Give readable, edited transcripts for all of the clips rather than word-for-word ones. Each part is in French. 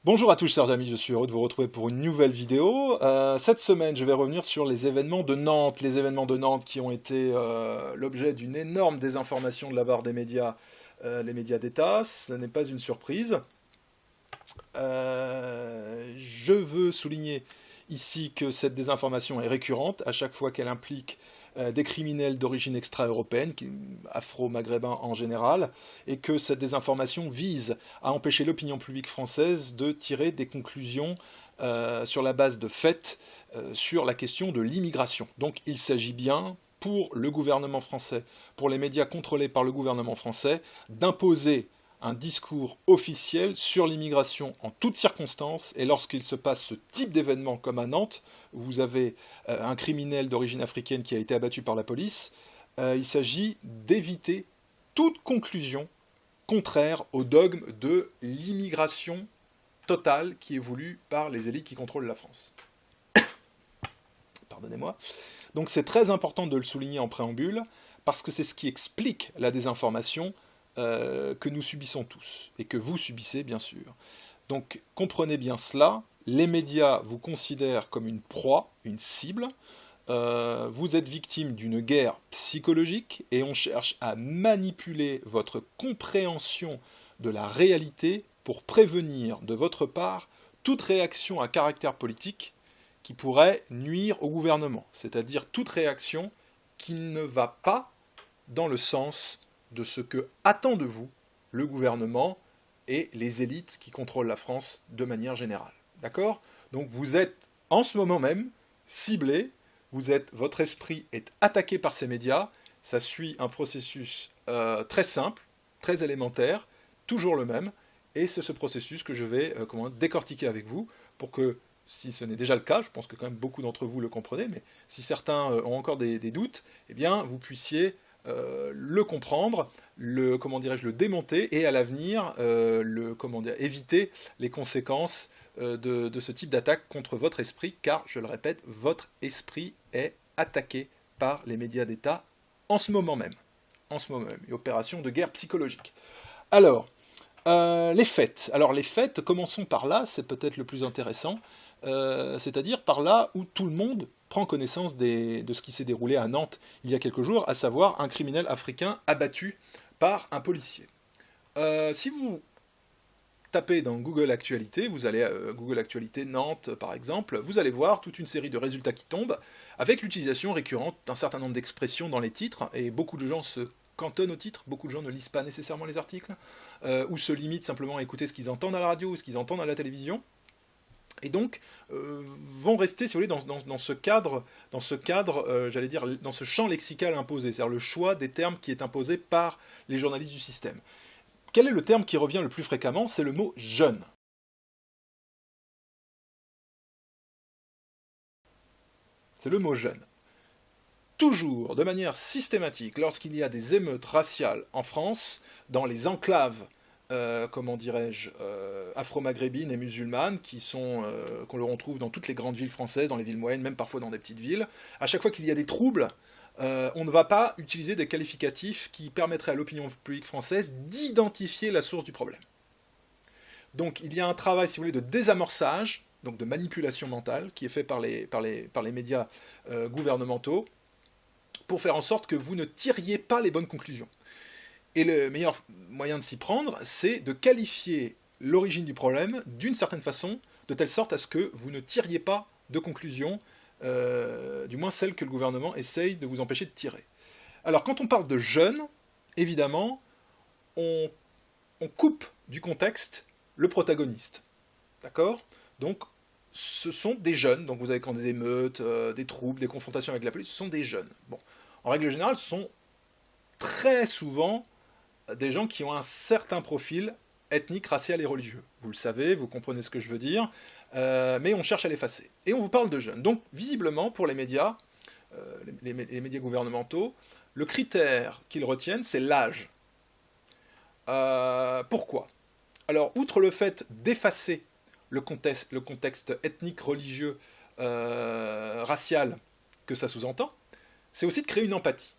Bonjour à tous chers amis, je suis heureux de vous retrouver pour une nouvelle vidéo. Cette semaine, je vais revenir sur les événements de Nantes. Les événements de Nantes qui ont été l'objet d'une énorme désinformation de la part des médias, les médias d'État. Ce n'est pas une surprise. Je veux souligner ici que cette désinformation est récurrente à chaque fois qu'elle implique des criminels d'origine extra-européenne, afro-maghrébins en général, et que cette désinformation vise à empêcher l'opinion publique française de tirer des conclusions sur la base de faits sur la question de l'immigration. Donc il s'agit bien, pour le gouvernement français, pour les médias contrôlés par le gouvernement français, d'imposer un discours officiel sur l'immigration en toutes circonstances, et lorsqu'il se passe ce type d'événement comme à Nantes, où vous avez un criminel d'origine africaine qui a été abattu par la police, il s'agit d'éviter toute conclusion contraire au dogme de l'immigration totale qui est voulu par les élites qui contrôlent la France. Pardonnez-moi. Donc c'est très important de le souligner en préambule, parce que c'est ce qui explique la désinformation que nous subissons tous, et que vous subissez bien sûr. Donc comprenez bien cela, les médias vous considèrent comme une proie, une cible, vous êtes victime d'une guerre psychologique, et on cherche à manipuler votre compréhension de la réalité pour prévenir de votre part toute réaction à caractère politique qui pourrait nuire au gouvernement, c'est-à-dire toute réaction qui ne va pas dans le sens de ce que attend de vous le gouvernement et les élites qui contrôlent la France de manière générale. D'accord ? Donc vous êtes en ce moment même ciblé, votre esprit est attaqué par ces médias, ça suit un processus très simple, très élémentaire, toujours le même, et c'est ce processus que je vais décortiquer avec vous pour que, si ce n'est déjà le cas, je pense que quand même beaucoup d'entre vous le comprenez, mais si certains ont encore des doutes, eh bien vous puissiez le comprendre, le démonter, et à l'avenir éviter les conséquences de ce type d'attaque contre votre esprit, car, je le répète, votre esprit est attaqué par les médias d'État en ce moment même. En ce moment même, une opération de guerre psychologique. Alors, les faits. Alors les faits, commençons par là, c'est peut-être le plus intéressant, c'est-à-dire par là où tout le monde prend connaissance de ce qui s'est déroulé à Nantes il y a quelques jours, à savoir un criminel africain abattu par un policier. Si vous tapez dans Google Actualité, vous allez à Google Actualité Nantes par exemple, vous allez voir toute une série de résultats qui tombent, avec l'utilisation récurrente d'un certain nombre d'expressions dans les titres, et beaucoup de gens se cantonnent au titre, beaucoup de gens ne lisent pas nécessairement les articles, ou se limitent simplement à écouter ce qu'ils entendent à la radio ou ce qu'ils entendent à la télévision, et donc vont rester, si vous voulez, dans ce cadre, j'allais dire, dans ce champ lexical imposé, c'est-à-dire le choix des termes qui est imposé par les journalistes du système. Quel est le terme qui revient le plus fréquemment? C'est le mot « jeune ». C'est le mot « jeune ». Toujours, de manière systématique, lorsqu'il y a des émeutes raciales en France, dans les enclaves afro-maghrébines et musulmanes, qu'on le retrouve dans toutes les grandes villes françaises, dans les villes moyennes, même parfois dans des petites villes. À chaque fois qu'il y a des troubles, on ne va pas utiliser des qualificatifs qui permettraient à l'opinion publique française d'identifier la source du problème. Donc il y a un travail, si vous voulez, de désamorçage, donc de manipulation mentale, qui est fait par les médias gouvernementaux, pour faire en sorte que vous ne tiriez pas les bonnes conclusions. Et le meilleur moyen de s'y prendre, c'est de qualifier l'origine du problème d'une certaine façon, de telle sorte à ce que vous ne tiriez pas de conclusion, du moins celle que le gouvernement essaye de vous empêcher de tirer. Alors quand on parle de jeunes, évidemment, on coupe du contexte le protagoniste. D'accord ? Donc ce sont des jeunes, donc vous avez quand des émeutes, des troubles, des confrontations avec la police, ce sont des jeunes. Bon. En règle générale, ce sont très souvent des gens qui ont un certain profil ethnique, racial et religieux. Vous le savez, vous comprenez ce que je veux dire, mais on cherche à l'effacer. Et on vous parle de jeunes. Donc, visiblement, pour les médias, les médias gouvernementaux, le critère qu'ils retiennent, c'est l'âge. Pourquoi ? Alors, outre le fait d'effacer le contexte ethnique, religieux, racial que ça sous-entend, c'est aussi de créer une empathie.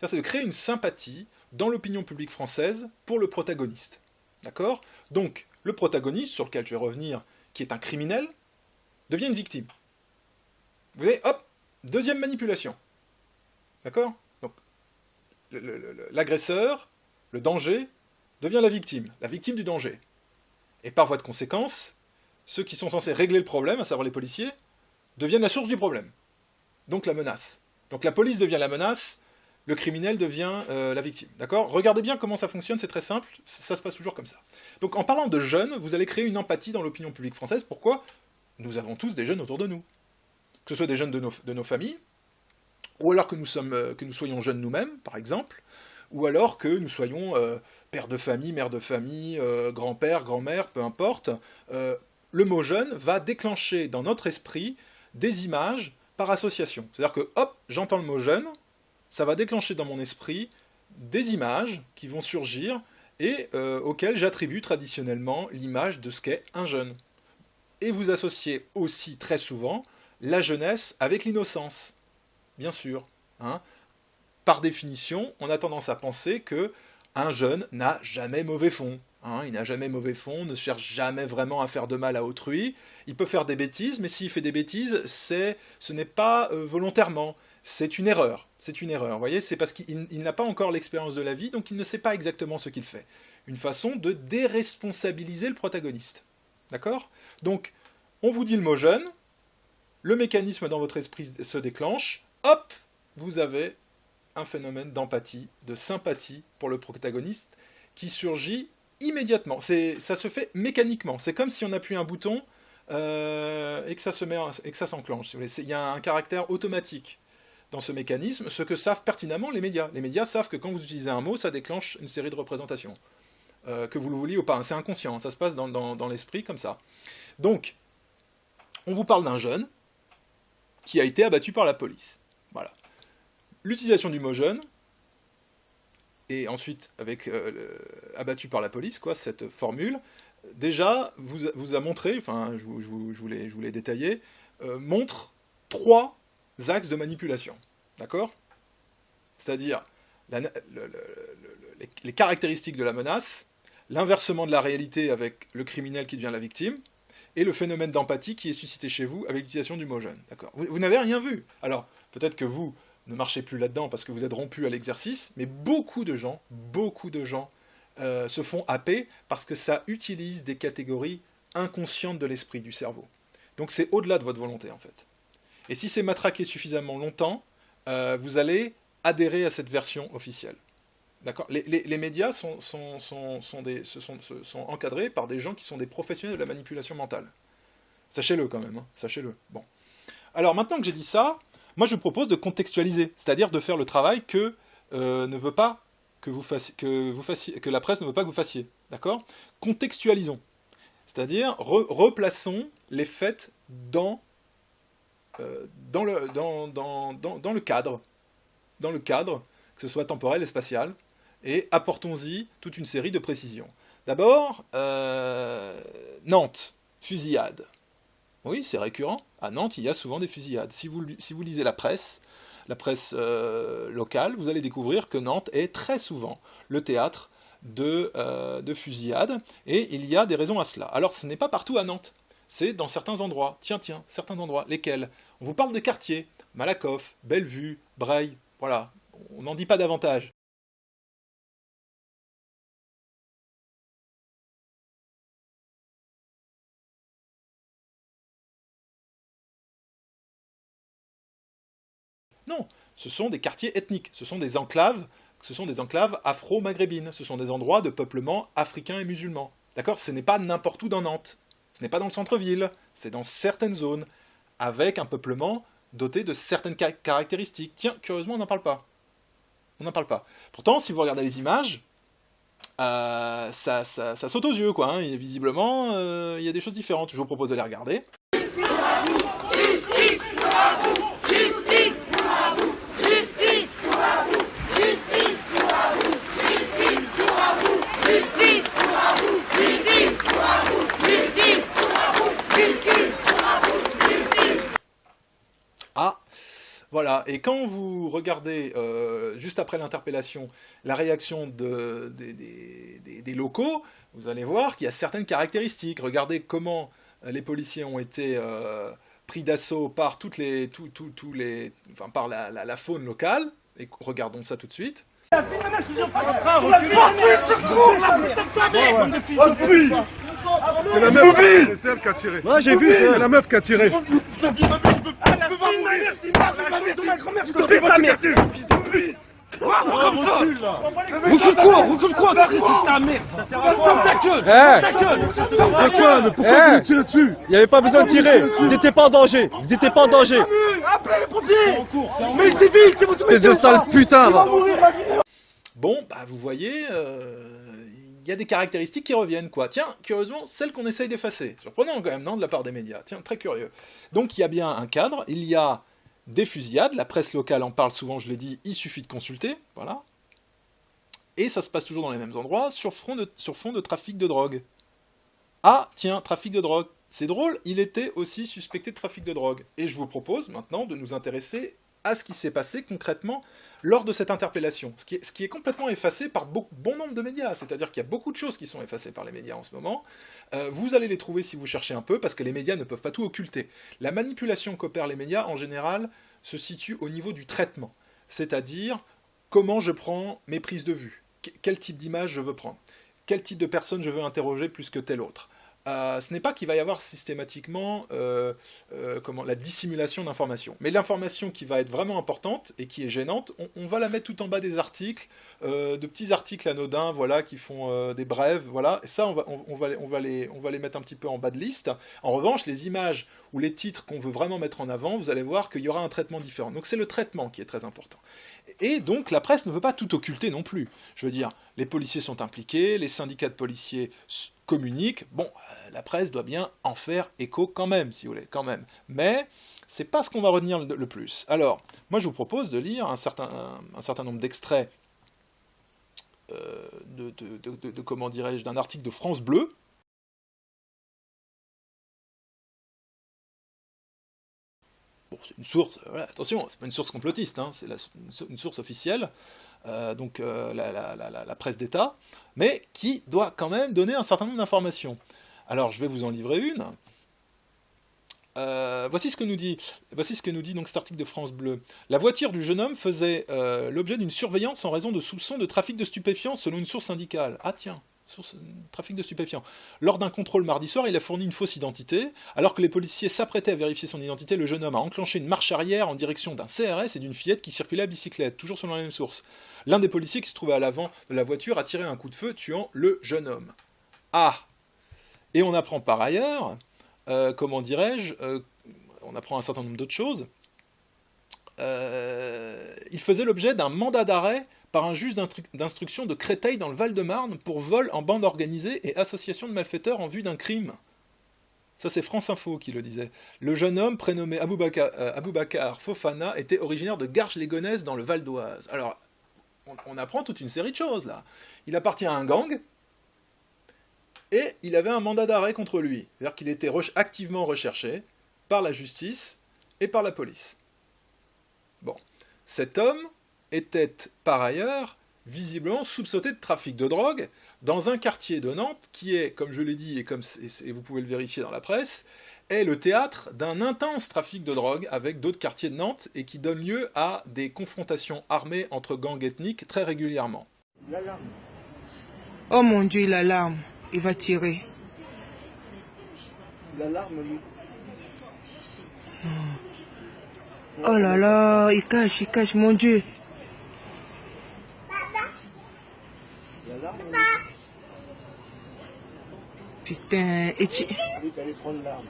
C'est de créer une sympathie dans l'opinion publique française pour le protagoniste. D'accord ? Donc, le protagoniste, sur lequel je vais revenir, qui est un criminel, devient une victime. Vous voyez, hop, deuxième manipulation. D'accord? Donc, l'agresseur, le danger, devient la victime du danger. Et par voie de conséquence, ceux qui sont censés régler le problème, à savoir les policiers, deviennent la source du problème. Donc la menace. Donc la police devient la menace, le criminel devient la victime. D'accord? Regardez bien comment ça fonctionne, c'est très simple, ça se passe toujours comme ça. Donc en parlant de jeunes, vous allez créer une empathie dans l'opinion publique française. Pourquoi? Nous avons tous des jeunes autour de nous. Que ce soit des jeunes de nos familles, ou alors que nous soyons jeunes nous-mêmes, par exemple, ou alors que nous soyons père de famille, mère de famille, grand-père, grand-mère, peu importe. Le mot jeune va déclencher dans notre esprit des images par association. C'est-à-dire que, hop, j'entends le mot jeune, ça va déclencher dans mon esprit des images qui vont surgir et auxquelles j'attribue traditionnellement l'image de ce qu'est un jeune. Et vous associez aussi très souvent la jeunesse avec l'innocence, bien sûr. Hein. Par définition, on a tendance à penser que un jeune n'a jamais mauvais fond. Hein, il n'a jamais mauvais fond, ne cherche jamais vraiment à faire de mal à autrui. Il peut faire des bêtises, mais s'il fait des bêtises, ce n'est pas volontairement. C'est une erreur. C'est une erreur. Vous voyez, c'est parce qu'il n'a pas encore l'expérience de la vie, donc il ne sait pas exactement ce qu'il fait. Une façon de déresponsabiliser le protagoniste. D'accord? Donc, on vous dit le mot jeune, le mécanisme dans votre esprit se déclenche, hop, vous avez un phénomène d'empathie, de sympathie pour le protagoniste qui surgit immédiatement. Ça se fait mécaniquement. C'est comme si on appuie un bouton et que ça s'enclenche. Il y a un caractère automatique dans ce mécanisme, ce que savent pertinemment les médias. Les médias savent que quand vous utilisez un mot, ça déclenche une série de représentations. Que vous le vouliez ou pas. C'est inconscient, ça se passe dans l'esprit comme ça. Donc, on vous parle d'un jeune qui a été abattu par la police. Voilà. L'utilisation du mot jeune, et ensuite avec abattu par la police, quoi, cette formule, déjà vous a montré, enfin je vous l'ai détaillé, montre 3 axes de manipulation. D'accord? C'est-à-dire les caractéristiques de la menace, l'inversement de la réalité avec le criminel qui devient la victime, et le phénomène d'empathie qui est suscité chez vous avec l'utilisation du mot jeune. D'accord? Vous n'avez rien vu. Alors, peut-être que vous ne marchez plus là-dedans parce que vous êtes rompu à l'exercice, mais beaucoup de gens se font happer parce que ça utilise des catégories inconscientes de l'esprit, du cerveau. Donc c'est au-delà de votre volonté, en fait. Et si c'est matraqué suffisamment longtemps, vous allez adhérer à cette version officielle. D'accord? Les médias sont encadrés par des gens qui sont des professionnels de la manipulation mentale. Sachez-le quand même, hein, sachez-le. Bon. Alors maintenant que j'ai dit ça, moi je vous propose de contextualiser, c'est-à-dire de faire le travail que ne veut pas que la presse ne veut pas que vous fassiez. D'accord? Contextualisons. C'est-à-dire replaçons les faits dans le cadre, que ce soit temporel et spatial, et apportons-y toute une série de précisions. D'abord, Nantes, fusillade. Oui, c'est récurrent. À Nantes, il y a souvent des fusillades. Si vous lisez la presse locale, vous allez découvrir que Nantes est très souvent le théâtre de fusillades, et il y a des raisons à cela. Alors, ce n'est pas partout à Nantes. C'est dans certains endroits. Tiens, certains endroits. Lesquels? On vous parle de quartiers. Malakoff, Bellevue, Breil. Voilà. On n'en dit pas davantage. Non, ce sont des quartiers ethniques. Ce sont des enclaves afro-maghrébines. Ce sont des endroits de peuplement africain et musulman. D'accord? Ce n'est pas n'importe où dans Nantes. Ce n'est pas dans le centre-ville. C'est dans certaines zones, avec un peuplement doté de certaines caractéristiques. Tiens, curieusement, on n'en parle pas. On n'en parle pas. Pourtant, si vous regardez les images, ça saute aux yeux, quoi. Hein. Et visiblement, il y a des choses différentes. Je vous propose de les regarder. Voilà, Voilà, et quand vous regardez, juste après l'interpellation, la réaction des locaux, vous allez voir qu'il y a certaines caractéristiques. Regardez comment les policiers ont été pris d'assaut par par la faune locale, et regardons ça tout de suite. C'est la meuf, c'est elle qui a tiré. Ouais, j'ai vu, c'est la meuf qui a tiré. Recule quoi, ta mère. Ta gueule. Pourquoi vous tirez dessus? Il n'y avait pas besoin de tirer. Ils n'étaient pas en danger. Appelez les pompiers. Mais c'est vite, c'est Espèce de sale putain, va. Bon, bah vous voyez, il y a des caractéristiques qui reviennent, quoi. Tiens, curieusement, celles qu'on essaye d'effacer. Surprenant quand même, non, de la part des médias. Tiens, très curieux. Donc il y a bien un cadre, il y a des fusillades, la presse locale en parle souvent, je l'ai dit, il suffit de consulter, voilà. Et ça se passe toujours dans les mêmes endroits, sur fond de trafic de drogue. Ah, tiens, trafic de drogue. C'est drôle, il était aussi suspecté de trafic de drogue. Et je vous propose maintenant de nous intéresser à ce qui s'est passé concrètement lors de cette interpellation. Ce qui est complètement effacé par bon nombre de médias. C'est-à-dire qu'il y a beaucoup de choses qui sont effacées par les médias en ce moment. Vous allez les trouver si vous cherchez un peu, parce que les médias ne peuvent pas tout occulter. La manipulation qu'opèrent les médias, en général, se situe au niveau du traitement. C'est-à-dire, comment je prends mes prises de vue. Quel type d'image je veux prendre. Quel type de personne je veux interroger plus que tel autre. Ce n'est pas qu'il va y avoir systématiquement la dissimulation d'informations. Mais l'information qui va être vraiment importante et qui est gênante, on va la mettre tout en bas des articles, de petits articles anodins, voilà, qui font des brèves, voilà. Et ça, on va les mettre un petit peu en bas de liste. En revanche, les images ou les titres qu'on veut vraiment mettre en avant, vous allez voir qu'il y aura un traitement différent. Donc c'est le traitement qui est très important. Et donc la presse ne veut pas tout occulter non plus. Je veux dire, les policiers sont impliqués, les syndicats de policiers communiquent, bon, la presse doit bien en faire écho quand même, si vous voulez, quand même. Mais c'est pas ce qu'on va retenir le plus. Alors, moi je vous propose de lire un certain nombre d'extraits comment dirais-je, d'un article de France Bleu. Bon, c'est une source, voilà, attention, c'est pas une source complotiste, hein, c'est une source officielle, la presse d'État, mais qui doit quand même donner un certain nombre d'informations. Alors, je vais vous en livrer une. Voici ce que nous dit donc cet article de France Bleu. La voiture du jeune homme faisait l'objet d'une surveillance en raison de soupçons de trafic de stupéfiants selon une source syndicale. Ah tiens, trafic de stupéfiants. Lors d'un contrôle mardi soir, il a fourni une fausse identité. Alors que les policiers s'apprêtaient à vérifier son identité, le jeune homme a enclenché une marche arrière en direction d'un CRS et d'une fillette qui circulait à bicyclette, toujours selon la même source. L'un des policiers qui se trouvait à l'avant de la voiture a tiré un coup de feu, tuant le jeune homme. Ah! Et on apprend par ailleurs, comment dirais-je, on apprend un certain nombre d'autres choses. Il faisait l'objet d'un mandat d'arrêt par un juge d'instruction de Créteil dans le Val-de-Marne pour vol en bande organisée et association de malfaiteurs en vue d'un crime. Ça, c'est France Info qui le disait. Le jeune homme, prénommé Aboubacar Fofana, était originaire de Garges-les-Gonesse dans le Val d'Oise. Alors, on apprend toute une série de choses, là. Il appartient à un gang, et il avait un mandat d'arrêt contre lui. C'est-à-dire qu'il était activement recherché par la justice et par la police. Bon. Cet homme était, par ailleurs, visiblement soupçonné de trafic de drogue dans un quartier de Nantes qui est, comme je l'ai dit, et vous pouvez le vérifier dans la presse, est le théâtre d'un intense trafic de drogue avec d'autres quartiers de Nantes et qui donne lieu à des confrontations armées entre gangs ethniques très régulièrement. Oh mon Dieu, l'alarme. Il va tirer. L'alarme, lui. Oh là là, il cache, mon Dieu. L'alarme, Putain, et tu... lui, t'allais prendre l'arme.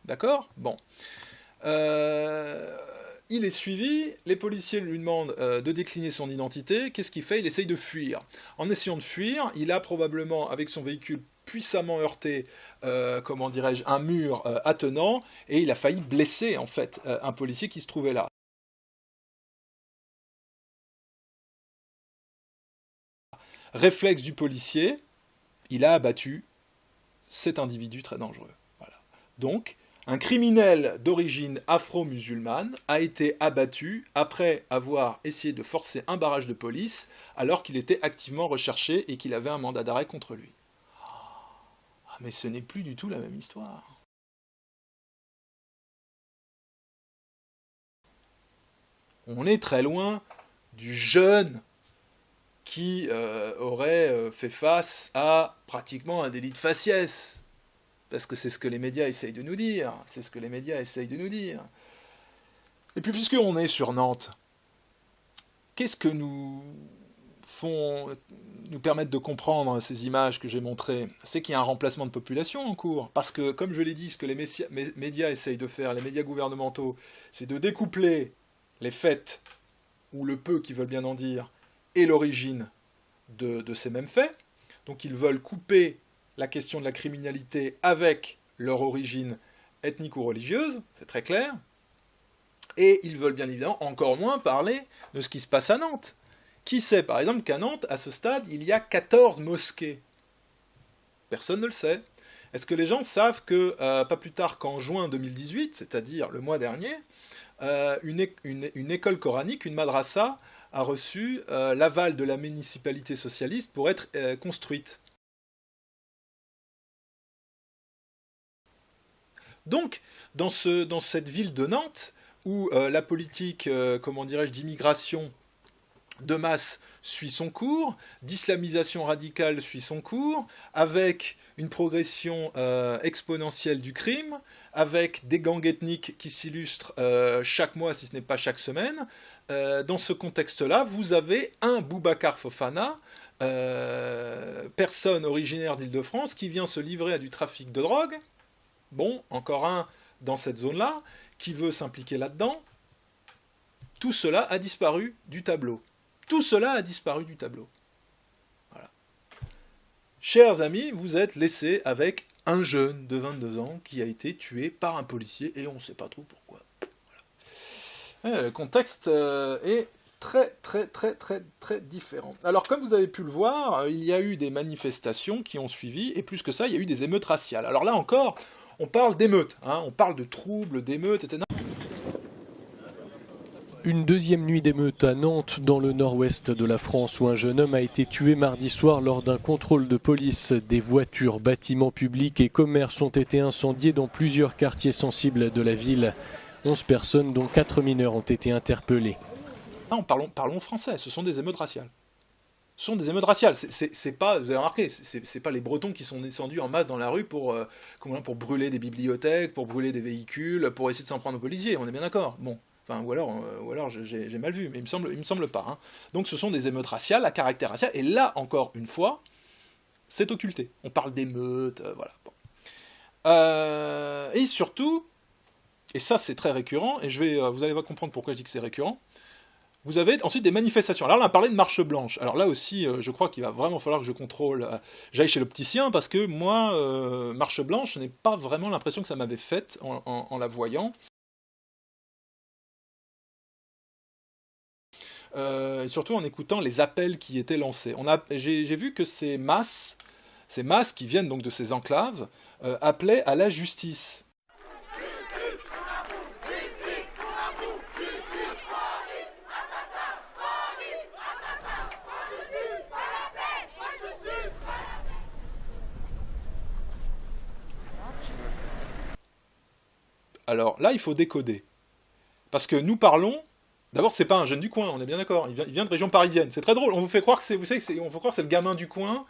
D'accord ? Bon. Il est suivi, les policiers lui demandent de décliner son identité. Qu'est-ce qu'il fait? Il essaye de fuir. En essayant de fuir, il a probablement, avec son véhicule puissamment heurté, comment dirais-je, un mur attenant, et il a failli blesser, en fait, un policier qui se trouvait là. Réflexe du policier, il a abattu cet individu très dangereux. Voilà. Donc, un criminel d'origine afro-musulmane a été abattu après avoir essayé de forcer un barrage de police alors qu'il était activement recherché et qu'il avait un mandat d'arrêt contre lui. Ah, mais ce n'est plus du tout la même histoire. On est très loin du jeune qui aurait fait face à pratiquement un délit de faciès. Parce que c'est ce que les médias essayent de nous dire. C'est ce que les médias essayent de nous dire. Et puis, puisqu'on est sur Nantes, qu'est-ce que nous permettent de comprendre ces images que j'ai montrées? C'est qu'il y a un remplacement de population en cours. Parce que, comme je l'ai dit, ce que les médias essayent de faire, les médias gouvernementaux, c'est de découpler les faits, ou le peu qu'ils veulent bien en dire, et l'origine de ces mêmes faits. Donc ils veulent couper la question de la criminalité avec leur origine ethnique ou religieuse, c'est très clair. Et ils veulent bien évidemment encore moins parler de ce qui se passe à Nantes. Qui sait par exemple qu'à Nantes, à ce stade, il y a 14 mosquées? Personne ne le sait. Est-ce que les gens savent que, pas plus tard qu'en juin 2018, c'est-à-dire le mois dernier, une école coranique, une madrasa, a reçu l'aval de la municipalité socialiste pour être construite. Donc, dans cette ville de Nantes, où la politique, comment dirais-je, d'immigration de masse suit son cours, d'islamisation radicale suit son cours, avec une progression exponentielle du crime, avec des gangs ethniques qui s'illustrent chaque mois, si ce n'est pas chaque semaine. Dans ce contexte-là, vous avez un Boubacar Fofana, personne originaire d'Île-de-France, qui vient se livrer à du trafic de drogue. Bon, encore un dans cette zone-là, qui veut s'impliquer là-dedans. Tout cela a disparu du tableau. Tout cela a disparu du tableau. Voilà. Chers amis, vous êtes laissés avec un jeune de 22 ans qui a été tué par un policier et on ne sait pas trop pourquoi. Voilà. Le contexte est très différent. Alors comme vous avez pu le voir, il y a eu des manifestations qui ont suivi et plus que ça, il y a eu des émeutes raciales. Alors là encore, on parle d'émeutes, hein, on parle de troubles, d'émeutes, etc. Une deuxième nuit d'émeute à Nantes, dans le nord-ouest de la France, où un jeune homme a été tué mardi soir lors d'un contrôle de police. Des voitures, bâtiments publics et commerces ont été incendiés dans plusieurs quartiers sensibles de la ville. 11 personnes, dont 4 mineurs, ont été interpellées. Non, parlons français, ce sont des émeutes raciales. Ce sont des émeutes raciales. C'est pas, vous avez remarqué, c'est pas les Bretons qui sont descendus en masse dans la rue pour brûler des bibliothèques, pour brûler des véhicules, pour essayer de s'en prendre aux policiers, on est bien d'accord. Bon. Enfin, ou alors j'ai mal vu, mais il me semble pas. Hein. Donc ce sont des émeutes raciales, à caractère racial, et là, encore une fois, c'est occulté. On parle d'émeutes, voilà. Bon. Et surtout, et ça c'est très récurrent, et vous allez comprendre pourquoi je dis que c'est récurrent, vous avez ensuite des manifestations. Alors là, on a parlé de marche blanche. Alors là aussi, je crois qu'il va vraiment falloir que je contrôle, j'aille chez l'opticien, parce que moi, marche blanche, je n'ai pas vraiment l'impression que ça m'avait faite en la voyant. Et surtout en écoutant les appels qui étaient lancés. J'ai vu que ces masses qui viennent donc de ces enclaves, appelaient à la justice. Alors là, il faut décoder. Parce que nous parlons... D'abord, c'est pas un jeune du coin, on est bien d'accord. Il vient de région parisienne. C'est très drôle. On vous fait croire que c'est, le gamin du coin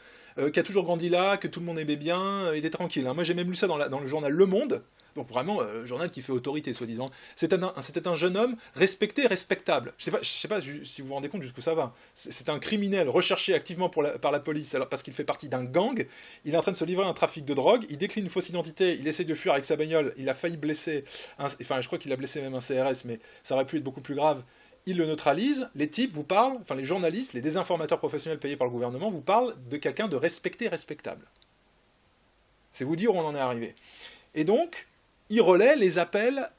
qui a toujours grandi là, que tout le monde aimait bien. Il était tranquille. Hein. Moi, j'ai même lu ça dans le journal Le Monde. Donc vraiment, journal qui fait autorité, soi-disant. C'était un jeune homme respecté et respectable. Je sais pas si vous vous rendez compte jusqu'où ça va. C'est un criminel recherché activement par la police alors, parce qu'il fait partie d'un gang. Il est en train de se livrer à un trafic de drogue. Il décline une fausse identité. Il essaie de fuir avec sa bagnole. Il a failli blesser... Enfin, je crois qu'il a blessé même un CRS, mais ça aurait pu être beaucoup plus grave. Il le neutralise. Les types vous parlent, enfin les journalistes, les désinformateurs professionnels payés par le gouvernement vous parlent de quelqu'un de respecté et respectable. C'est vous dire où on en est arrivé. Et donc... il relaie les appels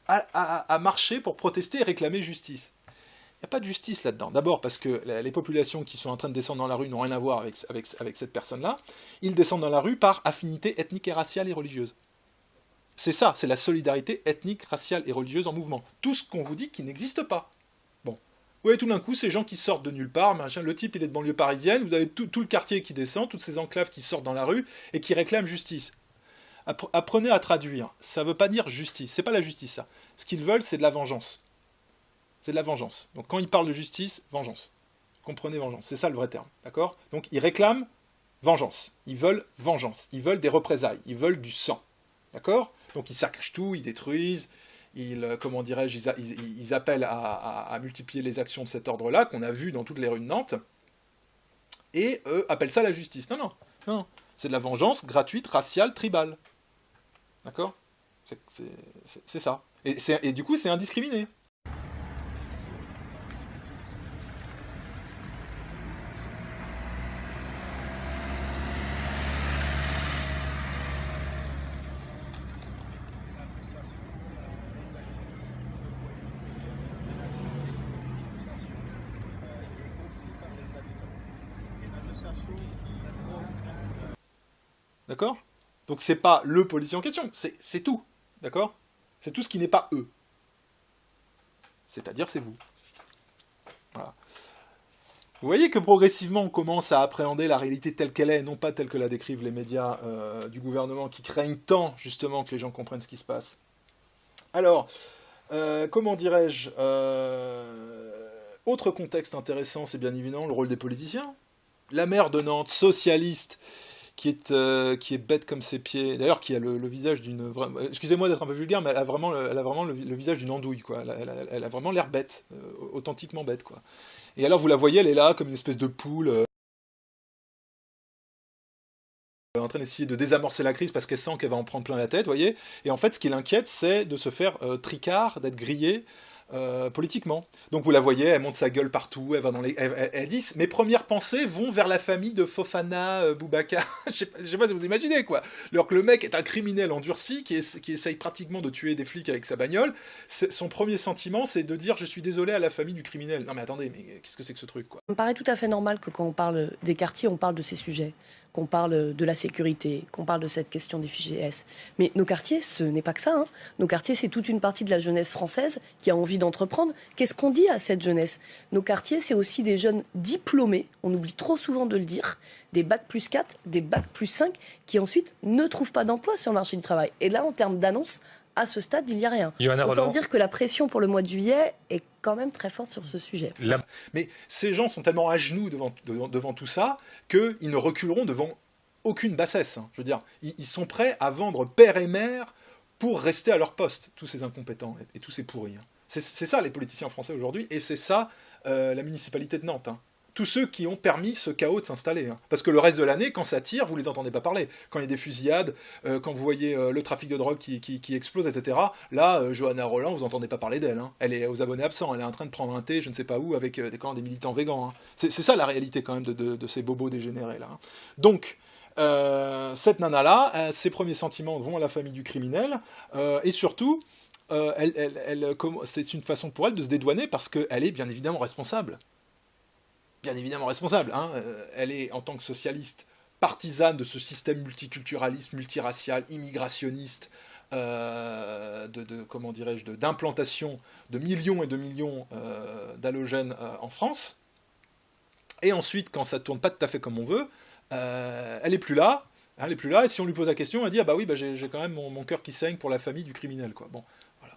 à marcher pour protester et réclamer justice. Il n'y a pas de justice là-dedans. D'abord parce que les populations qui sont en train de descendre dans la rue n'ont rien à voir avec cette personne-là. Ils descendent dans la rue par affinité ethnique et raciale et religieuse. C'est ça, c'est la solidarité ethnique, raciale et religieuse en mouvement. Tout ce qu'on vous dit qui n'existe pas. Bon. Vous voyez tout d'un coup ces gens qui sortent de nulle part, machin, le type il est de banlieue parisienne, vous avez tout le quartier qui descend, toutes ces enclaves qui sortent dans la rue et qui réclament justice. Apprenez à traduire. Ça ne veut pas dire justice. C'est pas la justice, ça. Ce qu'ils veulent, c'est de la vengeance. C'est de la vengeance. Donc quand ils parlent de justice, vengeance. Comprenez vengeance. C'est ça le vrai terme. D'accord ? Donc ils réclament vengeance. Ils veulent vengeance. Ils veulent des représailles. Ils veulent du sang. D'accord ? Donc ils saccagent tout, ils détruisent, comment dirais-je, ils appellent à multiplier les actions de cet ordre-là, qu'on a vu dans toutes les rues de Nantes, et appellent ça la justice. Non, non, non. C'est de la vengeance gratuite, raciale, tribale. D'accord ? C'est ça. Et du coup, c'est indiscriminé. D'accord ? Donc c'est pas le policier en question, c'est tout. D'accord ? C'est tout ce qui n'est pas eux. C'est-à-dire c'est vous. Voilà. Vous voyez que progressivement on commence à appréhender la réalité telle qu'elle est, non pas telle que la décrivent les médias du gouvernement qui craignent tant justement que les gens comprennent ce qui se passe. Alors, comment dirais-je, autre contexte intéressant, c'est bien évidemment le rôle des politiciens. La maire de Nantes, socialiste, qui est bête comme ses pieds, d'ailleurs qui a le visage d'une... Excusez-moi d'être un peu vulgaire, mais elle a vraiment le visage d'une andouille, quoi. Elle a vraiment l'air bête, authentiquement bête, quoi. Et alors vous la voyez, elle est là comme une espèce de poule, en train d'essayer de désamorcer la crise parce qu'elle sent qu'elle va en prendre plein la tête, vous voyez. Et en fait, ce qui l'inquiète, c'est de se faire tricard, d'être grillée politiquement. Donc vous la voyez, elle monte sa gueule partout, elle va dans les... Elle dit, mes premières pensées vont vers la famille de Fofana, Boubacar, je sais pas si vous imaginez, quoi. Alors que le mec est un criminel endurci, qui essaye pratiquement de tuer des flics avec sa bagnole, son premier sentiment, c'est de dire, je suis désolé à la famille du criminel. Non mais attendez, mais qu'est-ce que c'est que ce truc, quoi ? Ça me paraît tout à fait normal que quand on parle des quartiers, on parle de ces sujets, qu'on parle de la sécurité, qu'on parle de cette question des fichiers S. Mais nos quartiers, ce n'est pas que ça. Hein. Nos quartiers, c'est toute une partie de la jeunesse française qui a envie d'entreprendre. Qu'est-ce qu'on dit à cette jeunesse ? Nos quartiers, c'est aussi des jeunes diplômés, on oublie trop souvent de le dire, des bacs plus 4, des bacs plus 5, qui ensuite ne trouvent pas d'emploi sur le marché du travail. Et là, en termes d'annonces, à ce stade, il n'y a rien. Autant dire que la pression pour le mois de juillet est quand même très forte sur ce sujet. Mais ces gens sont tellement à genoux devant tout ça qu'ils ne reculeront devant aucune bassesse. Hein. Je veux dire, ils sont prêts à vendre père et mère pour rester à leur poste, tous ces incompétents et tous ces pourris. Hein. C'est ça les politiciens français aujourd'hui, et c'est ça la municipalité de Nantes. Hein. Tous ceux qui ont permis ce chaos de s'installer. Hein. Parce que le reste de l'année, quand ça tire, vous les entendez pas parler. Quand il y a des fusillades, quand vous voyez le trafic de drogue qui explose, etc., là, Johanna Roland, vous entendez pas parler d'elle. Hein. Elle est aux abonnés absents, elle est en train de prendre un thé, je ne sais pas où, avec des militants végans. Hein. C'est ça la réalité quand même de ces bobos dégénérés là. Hein. Donc, cette nana-là, ses premiers sentiments vont à la famille du criminel, et surtout, c'est une façon pour elle de se dédouaner parce qu'elle est bien évidemment responsable. Bien évidemment responsable. Hein. Elle est, en tant que socialiste, partisane de ce système multiculturaliste, multiracial, immigrationniste, comment dirais-je, d'implantation de millions et de millions d'halogènes en France. Et ensuite, quand ça tourne pas tout à fait comme on veut, elle est plus là. Elle est plus là, et si on lui pose la question, elle dit « Ah bah oui, bah j'ai quand même mon cœur qui saigne pour la famille du criminel. » quoi. Bon, voilà.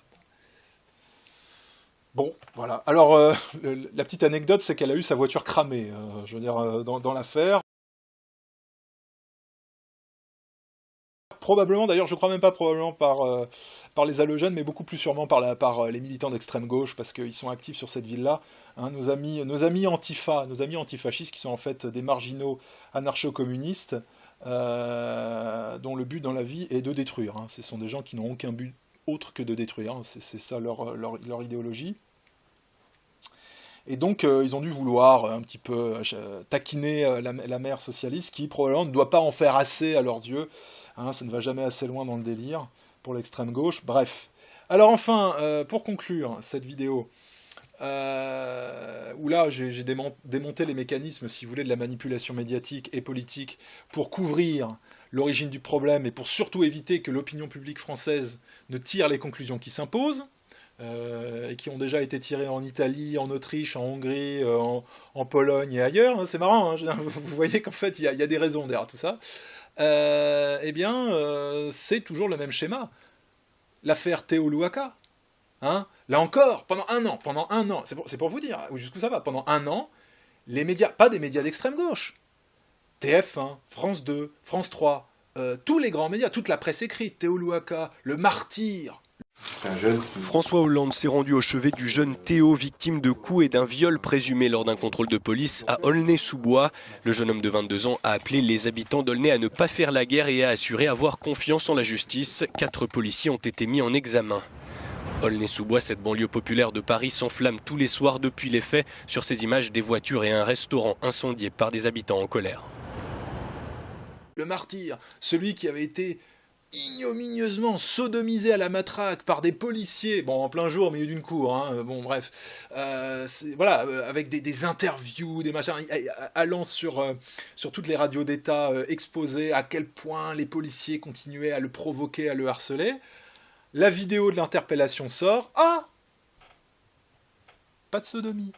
Bon, voilà. Alors, la petite anecdote, c'est qu'elle a eu sa voiture cramée, je veux dire, dans l'affaire. probablement, d'ailleurs je crois même pas probablement par les halogènes, mais beaucoup plus sûrement par les militants d'extrême gauche, parce qu'ils sont actifs sur cette ville-là. Hein, nos amis antifascistes, qui sont en fait des marginaux anarcho-communistes, dont le but dans la vie est de détruire. Hein. Ce sont des gens qui n'ont aucun but autre que de détruire. Hein. C'est ça leur idéologie. Et donc, ils ont dû vouloir un petit peu taquiner la mère socialiste, qui probablement ne doit pas en faire assez à leurs yeux. Hein, ça ne va jamais assez loin dans le délire pour l'extrême gauche. Bref. Alors enfin, pour conclure cette vidéo, où là j'ai démonté les mécanismes, si vous voulez, de la manipulation médiatique et politique pour couvrir l'origine du problème et pour surtout éviter que l'opinion publique française ne tire les conclusions qui s'imposent. Et qui ont déjà été tirés en Italie, en Autriche, en Hongrie, en Pologne et ailleurs. C'est marrant, hein, vous voyez qu'en fait il y a des raisons derrière tout ça. Eh bien, c'est toujours le même schéma. L'affaire Théo Louaka, hein, là encore, pendant un an, c'est pour vous dire jusqu'où ça va, pendant un an, les médias, pas des médias d'extrême gauche, TF1, France 2, France 3, tous les grands médias, toute la presse écrite, Théo Louaka, le martyr. François Hollande s'est rendu au chevet du jeune Théo, victime de coups et d'un viol présumé lors d'un contrôle de police à Aulnay-sous-Bois. Le jeune homme de 22 ans a appelé les habitants d'Aulnay à ne pas faire la guerre et a assuré avoir confiance en la justice. 4 policiers ont été mis en examen. Aulnay-sous-Bois, cette banlieue populaire de Paris, s'enflamme tous les soirs depuis les faits. Sur ces images, des voitures et un restaurant incendiés par des habitants en colère. Le martyr, celui qui avait été ignominieusement sodomisé à la matraque par des policiers, bon en plein jour au milieu d'une cour, hein, bon bref, voilà, avec des interviews, des machins, allant sur toutes les radios d'État, exposer à quel point les policiers continuaient à le provoquer, à le harceler. La vidéo de l'interpellation sort, pas de sodomie.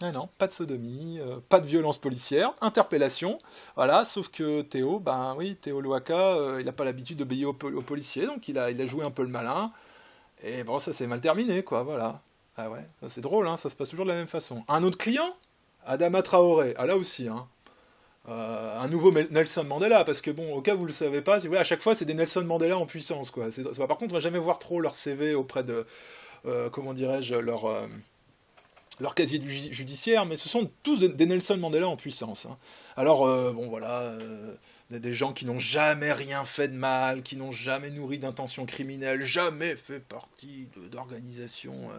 Ah non, pas de sodomie, pas de violence policière, interpellation, voilà, sauf que Théo, ben oui, Théo Louaka, il n'a pas l'habitude d'obéir aux policiers, donc il a joué un peu le malin, et bon, ça s'est mal terminé, quoi, voilà. Ah ouais, c'est drôle, hein, ça se passe toujours de la même façon. Un autre client, Adama Traoré, là aussi, hein, un nouveau Nelson Mandela, parce que bon, au cas où vous le savez pas, si vous voulez, à chaque fois, c'est des Nelson Mandela en puissance, quoi. Par contre, on va jamais voir trop leur CV auprès de, comment dirais-je, leur casier judiciaire, mais ce sont tous des Nelson Mandela en puissance. Hein. Alors, bon voilà, des gens qui n'ont jamais rien fait de mal, qui n'ont jamais nourri d'intentions criminelles, jamais fait partie d'organisations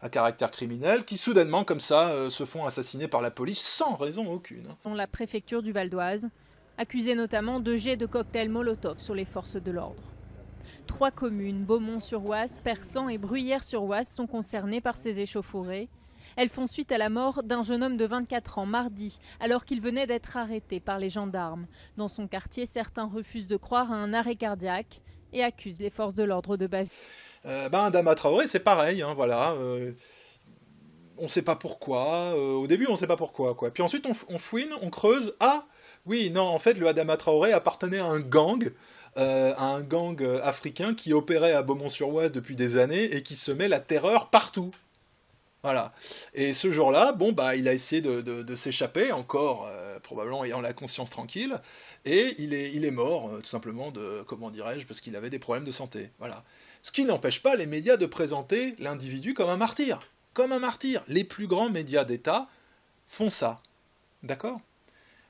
à caractère criminel, qui soudainement, comme ça, se font assassiner par la police sans raison aucune. Hein. Dans la préfecture du Val d'Oise, accusés notamment de jets de cocktails Molotov sur les forces de l'ordre. 3 communes, Beaumont-sur-Oise, Persan et Bruyères-sur-Oise, sont concernées par ces échauffourées. Elles font suite à la mort d'un jeune homme de 24 ans mardi, alors qu'il venait d'être arrêté par les gendarmes. Dans son quartier, certains refusent de croire à un arrêt cardiaque et accusent les forces de l'ordre de bavure. Adama Traoré, c'est pareil, hein, voilà. On ne sait pas pourquoi. Au début, on ne sait pas pourquoi, quoi. Puis ensuite, on fouine, on creuse. Ah, oui, non, en fait, le Adama Traoré appartenait à un gang africain qui opérait à Beaumont-sur-Oise depuis des années et qui semait la terreur partout. Voilà. Et ce jour-là, bon, il a essayé de s'échapper, encore probablement ayant la conscience tranquille, et il est mort, tout simplement, comment dirais-je, parce qu'il avait des problèmes de santé. Voilà. Ce qui n'empêche pas les médias de présenter l'individu comme un martyr. Comme un martyr. Les plus grands médias d'État font ça. D'accord ?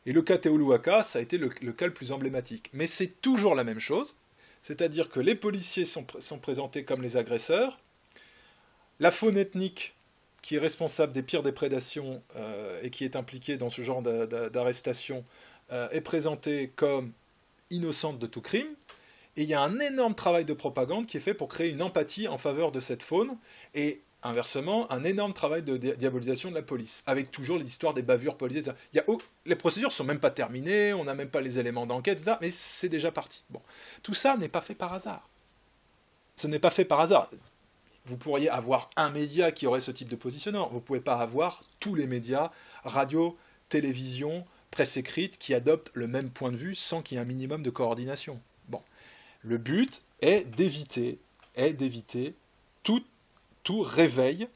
Et le cas Théo Louaka, ça a été le cas le plus emblématique. Mais c'est toujours la même chose, c'est-à-dire que les policiers sont présentés comme les agresseurs, la faune ethnique qui est responsable des pires déprédations et qui est impliquée dans ce genre d'arrestation, est présentée comme innocente de tout crime, et il y a un énorme travail de propagande qui est fait pour créer une empathie en faveur de cette faune, et inversement, un énorme travail de diabolisation de la police, avec toujours l'histoire des bavures policières. Les procédures ne sont même pas terminées, on n'a même pas les éléments d'enquête, etc., mais c'est déjà parti. Bon. Tout ça n'est pas fait par hasard. Ce n'est pas fait par hasard. Vous pourriez avoir un média qui aurait ce type de positionnement. Vous ne pouvez pas avoir tous les médias, radio, télévision, presse écrite, qui adoptent le même point de vue sans qu'il y ait un minimum de coordination. Bon. Le but est d'éviter tout réveil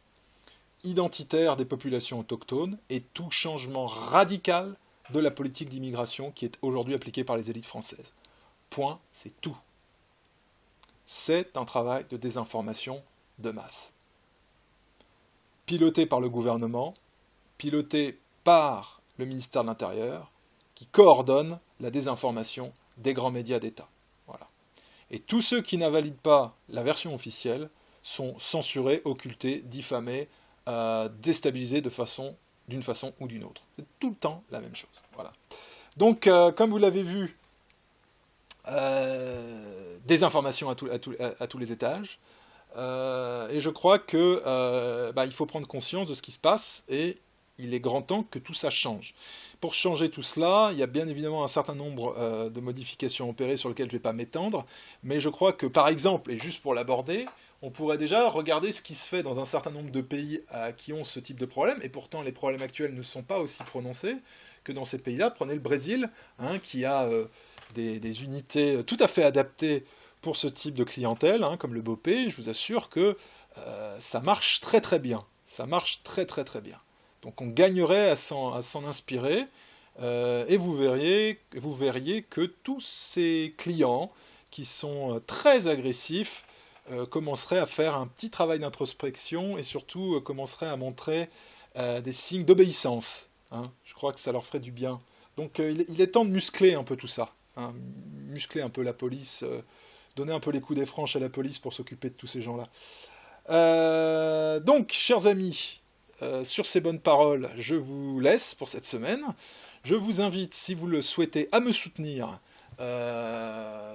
identitaire des populations autochtones et tout changement radical de la politique d'immigration qui est aujourd'hui appliquée par les élites françaises. Point, c'est tout. c'est un travail de désinformation de masse. Piloté par le gouvernement, piloté par le ministère de l'Intérieur, qui coordonne la désinformation des grands médias d'État. Voilà. Et tous ceux qui n'invalident pas la version officielle sont censurés, occultés, diffamés, déstabilisés d'une façon ou d'une autre. C'est tout le temps la même chose. Voilà. Donc, comme vous l'avez vu, des informations à tous les étages. Et je crois que il faut prendre conscience de ce qui se passe et il est grand temps que tout ça change. Pour changer tout cela, il y a bien évidemment un certain nombre de modifications opérées sur lesquelles je ne vais pas m'étendre, mais je crois que, par exemple, et juste pour l'aborder, on pourrait déjà regarder ce qui se fait dans un certain nombre de pays qui ont ce type de problème, et pourtant les problèmes actuels ne sont pas aussi prononcés que dans ces pays-là. Prenez le Brésil, qui a des unités tout à fait adaptées pour ce type de clientèle, comme le BOPE. Je vous assure que ça marche très très bien. Ça marche très très très bien. Donc on gagnerait à s'en inspirer, et vous verriez que tous ces clients qui sont très agressifs commenceraient à faire un petit travail d'introspection et surtout commenceraient à montrer des signes d'obéissance. Je crois que ça leur ferait du bien. Donc il est temps de muscler un peu tout ça, muscler un peu la police, donner un peu les coups des franches à la police pour s'occuper de tous ces gens-là. Donc, chers amis, sur ces bonnes paroles, je vous laisse pour cette semaine. Je vous invite, si vous le souhaitez, à me soutenir.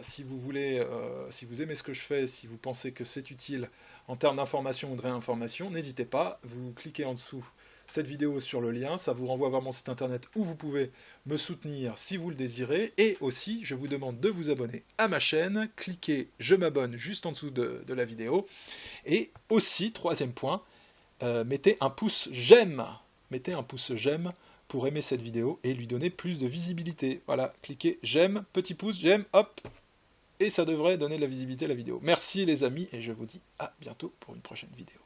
Si vous voulez, si vous aimez ce que je fais, si vous pensez que c'est utile en termes d'information ou de réinformation, n'hésitez pas, vous cliquez en dessous cette vidéo sur le lien, ça vous renvoie vers mon site internet où vous pouvez me soutenir si vous le désirez, et aussi je vous demande de vous abonner à ma chaîne, cliquez « Je m'abonne » juste en dessous de la vidéo, et aussi, troisième point, mettez un pouce j'aime, pour aimer cette vidéo et lui donner plus de visibilité. Voilà, cliquez j'aime, petit pouce, j'aime, hop, et ça devrait donner de la visibilité à la vidéo. Merci les amis, et je vous dis à bientôt pour une prochaine vidéo.